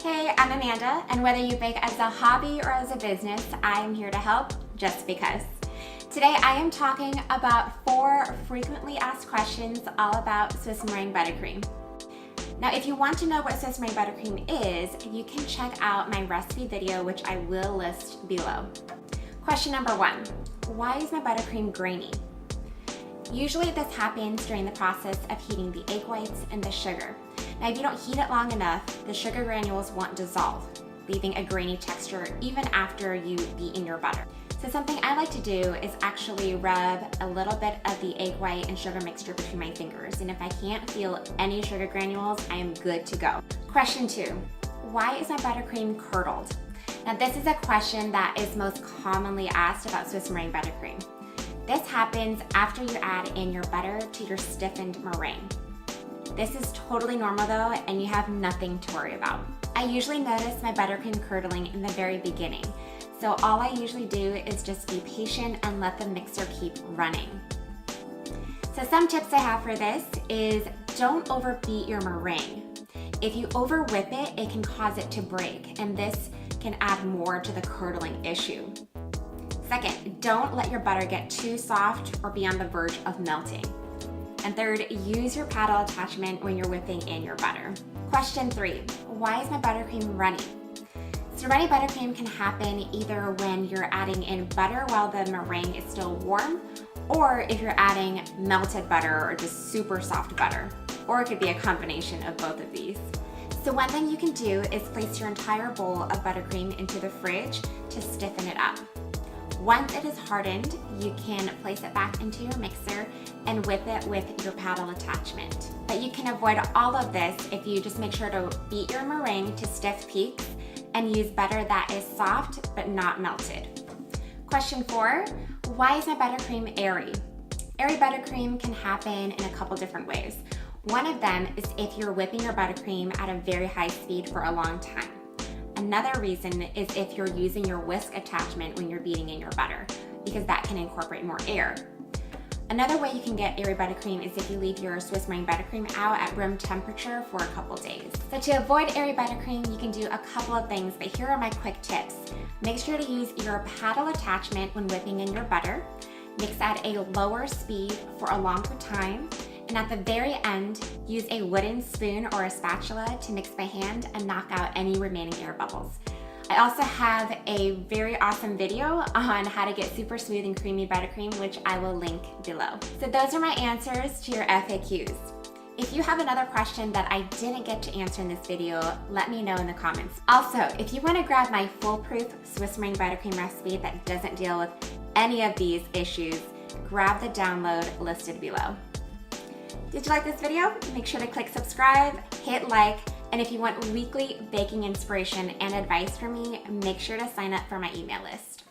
Hey, I'm Amanda, and whether you bake as a hobby or as a business, I am here to help just because. Today I am talking about 4 frequently asked questions all about Swiss Meringue Buttercream. Now, if you want to know what Swiss Meringue Buttercream is, you can check out my recipe video, which I will list below. Question number 1, why is my buttercream grainy? Usually this happens during the process of heating the egg whites and the sugar. Now, if you don't heat it long enough, the sugar granules won't dissolve, leaving a grainy texture even after you beat in your butter. So something I like to do is actually rub a little bit of the egg white and sugar mixture between my fingers, and if I can't feel any sugar granules, I am good to go. Question 2, why is my buttercream curdled? Now, this is a question that is most commonly asked about Swiss Meringue Buttercream. This happens after you add in your butter to your stiffened meringue. This is totally normal though, and you have nothing to worry about. I usually notice my buttercream curdling in the very beginning, so all I usually do is just be patient and let the mixer keep running. So some tips I have for this is don't overbeat your meringue. If you over whip it, it can cause it to break, and this can add more to the curdling issue. Second, don't let your butter get too soft or be on the verge of melting. And third, use your paddle attachment when you're whipping in your butter. Question 3, why is my buttercream runny? So runny buttercream can happen either when you're adding in butter while the meringue is still warm, or if you're adding melted butter or just super soft butter, or it could be a combination of both of these. So one thing you can do is place your entire bowl of buttercream into the fridge to stiffen it up. Once it is hardened, you can place it back into your mixer and whip it with your paddle attachment. But you can avoid all of this if you just make sure to beat your meringue to stiff peaks and use butter that is soft but not melted. Question 4, why is my buttercream airy? Airy buttercream can happen in a couple different ways. One of them is if you're whipping your buttercream at a very high speed for a long time. Another reason is if you're using your whisk attachment when you're beating in your butter, because that can incorporate more air. Another way you can get airy buttercream is if you leave your Swiss Meringue Buttercream out at room temperature for a couple days. So to avoid airy buttercream, you can do a couple of things, but here are my quick tips. Make sure to use your paddle attachment when whipping in your butter. Mix at a lower speed for a longer time. And at the very end, use a wooden spoon or a spatula to mix by hand and knock out any remaining air bubbles. I also have a very awesome video on how to get super smooth and creamy buttercream, which I will link below. So those are my answers to your FAQs. If you have another question that I didn't get to answer in this video, let me know in the comments. Also, if you want to grab my foolproof Swiss Meringue Buttercream recipe that doesn't deal with any of these issues, grab the download listed below. Did you like this video? Make sure to click subscribe, hit like, and if you want weekly baking inspiration and advice from me, make sure to sign up for my email list.